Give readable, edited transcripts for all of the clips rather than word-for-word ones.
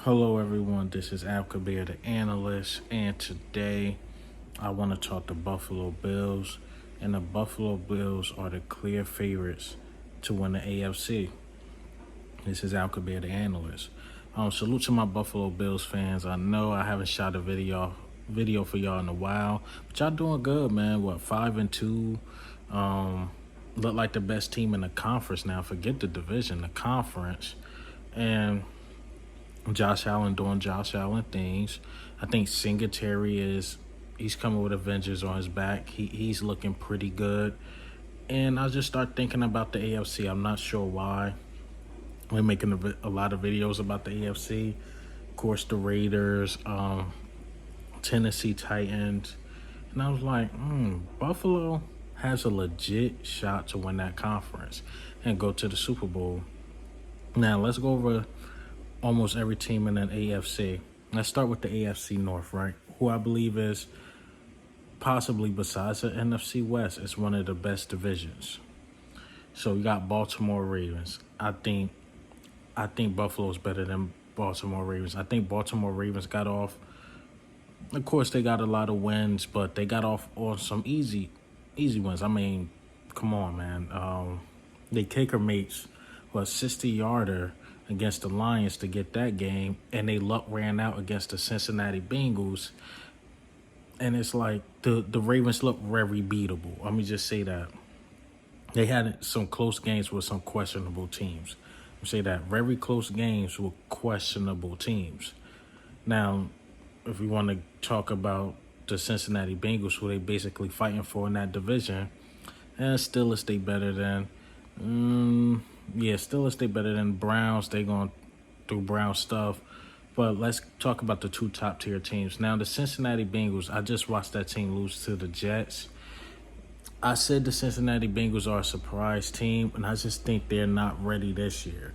Hello, everyone. This is Al Kabir, the analyst, and today I want to talk the Buffalo Bills. And the Buffalo Bills are the clear favorites to win the AFC. This is Al Kabir, the analyst. Salute to my Buffalo Bills fans. I know I haven't shot a video for y'all in a while, but y'all doing good, man. What, 5-2? Look like the best team in the conference now. Forget the division, the conference, and Josh Allen doing Josh Allen things. I think Singletary he's coming with Avengers on his back. He's looking pretty good. And I just start thinking about the AFC. I'm not sure why. We're making a lot of videos about the AFC. Of course, the Raiders, Tennessee Titans. And I was like, Buffalo has a legit shot to win that conference and go to the Super Bowl. Now, let's go over almost every team in an AFC. Let's start with the AFC North, right? Who I believe is possibly, besides the NFC West, is one of the best divisions. So we got Baltimore Ravens. I think Buffalo's better than Baltimore Ravens. I think Baltimore Ravens got off. Of course, they got a lot of wins, but they got off on some easy wins. I mean, come on, man. They kicker makes 60-yarder against the Lions to get that game, and they luck ran out against the Cincinnati Bengals. And it's like the Ravens look very beatable. Let me just say that. They had some close games with some questionable teams. I say that, very close games with questionable teams. Now, if we want to talk about the Cincinnati Bengals, who they basically fighting for in that division, and still is they better than Steelers, they better than Browns. They going through Brown stuff. But let's talk about the two top-tier teams. Now, the Cincinnati Bengals, I just watched that team lose to the Jets. I said the Cincinnati Bengals are a surprise team, and I just think they're not ready this year.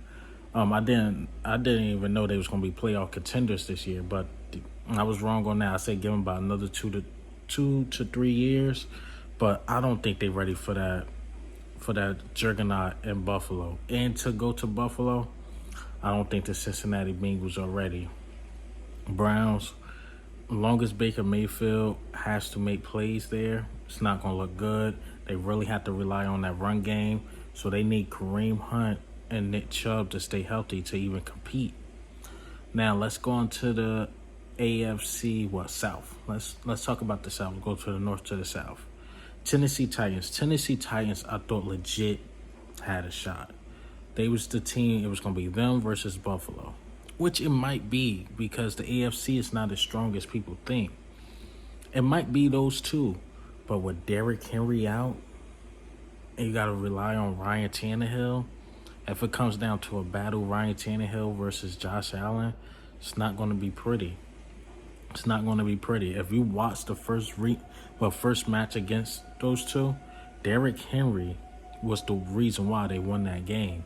I didn't even know they was going to be playoff contenders this year, but I was wrong on that. I said give them about another 2 to 3 years, but I don't think they're ready for that juggernaut in Buffalo. And to go to Buffalo, I don't think the Cincinnati Bengals are ready. Browns, as long as Baker Mayfield has to make plays there, it's not going to look good. They really have to rely on that run game. So they need Kareem Hunt and Nick Chubb to stay healthy to even compete. Now, let's go on to the AFC, South. Let's talk about the South. We'll go to the North to the South. Tennessee Titans, I thought legit had a shot. They was the team, it was going to be them versus Buffalo, which it might be because the AFC is not as strong as people think. It might be those two, but with Derrick Henry out, and you got to rely on Ryan Tannehill, if it comes down to a battle, Ryan Tannehill versus Josh Allen, it's not going to be pretty. It's not going to be pretty. If you watch the first match against those two, Derrick Henry was the reason why they won that game.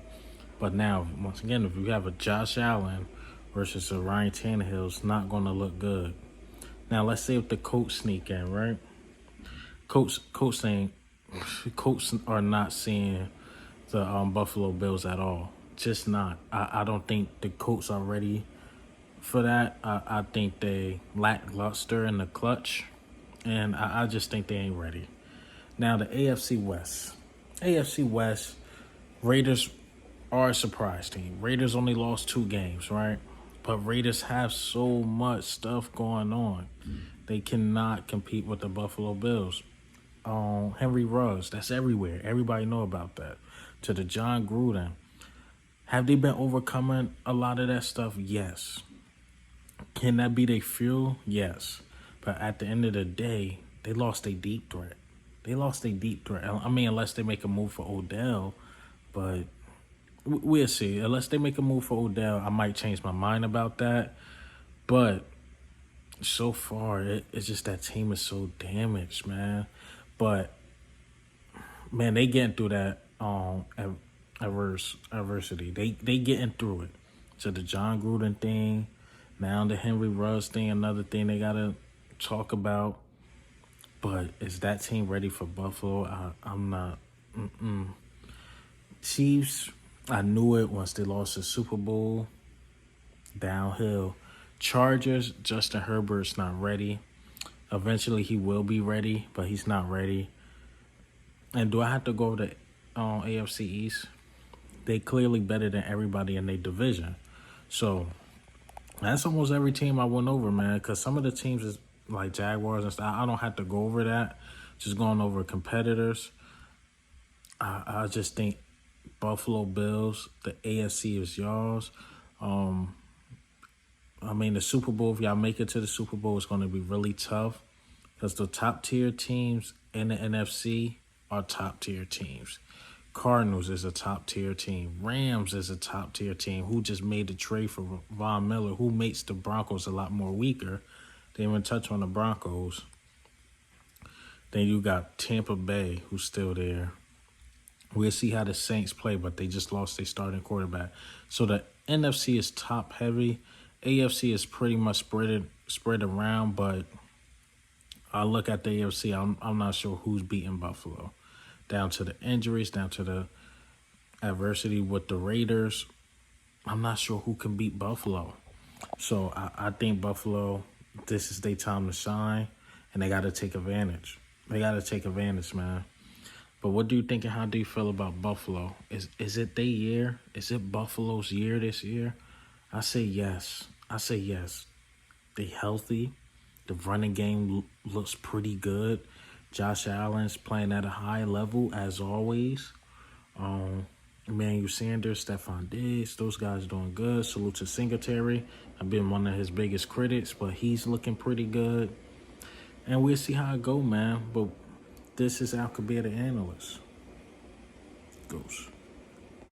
But now, once again, if you have a Josh Allen versus a Ryan Tannehill, it's not going to look good. Now, let's say if the Colts sneak in, right? Colts are not seeing the Buffalo Bills at all. Just not. I don't think the Colts are ready for that. I think they lackluster in the clutch, and I just think they ain't ready. Now, the AFC West, Raiders are a surprise team. Raiders only lost 2 games, right? But Raiders have so much stuff going on. They cannot compete with the Buffalo Bills. Henry Ruggs, that's everywhere. Everybody know about that. To the John Gruden. Have they been overcoming a lot of that stuff? Yes. Can that be their fuel? Yes. But at the end of the day, they lost a deep threat. I mean, unless they make a move for Odell, but we'll see. Unless they make a move for Odell, I might change my mind about that. But so far, it's just that team is so damaged, man. But, man, they getting through that adversity. They getting through it. So the John Gruden thing, now the Henry Ruggs thing, another thing they got to talk about. But is that team ready for Buffalo? I'm not. Chiefs, I knew it once they lost the Super Bowl. downhill. Chargers, Justin Herbert's not ready. Eventually he will be ready, but he's not ready. And do I have to go to AFC East? They clearly better than everybody in their division. So that's almost every team I went over, man, because some of the teams is like Jaguars and stuff. I don't have to go over that. Just going over competitors. I just think Buffalo Bills, the AFC is y'all's. I mean, the Super Bowl, if y'all make it to the Super Bowl, it's going to be really tough because the top tier teams in the NFC are top tier teams. Cardinals is a top tier team. Rams is a top tier team who just made the trade for Von Miller, who makes the Broncos a lot more weaker. They even touch on the Broncos. Then you got Tampa Bay, who's still there. We'll see how the Saints play, but they just lost their starting quarterback. So the NFC is top heavy. AFC is pretty much spread around, but I look at the AFC, I'm not sure who's beating Buffalo. Down to the injuries, down to the adversity with the Raiders, I'm not sure who can beat Buffalo. So I think Buffalo, this is their time to shine, and they got to take advantage. They got to take advantage, man. But what do you think and how do you feel about Buffalo? Is it their year? Is it Buffalo's year this year? I say yes. They healthy. The running game looks pretty good. Josh Allen's playing at a high level as always. Emmanuel Sanders, Stephon Diggs, those guys doing good. Salute to Singletary. I've been one of his biggest critics, but he's looking pretty good. And we'll see how it go, man. But this is Al Kabir, the analyst. Goes.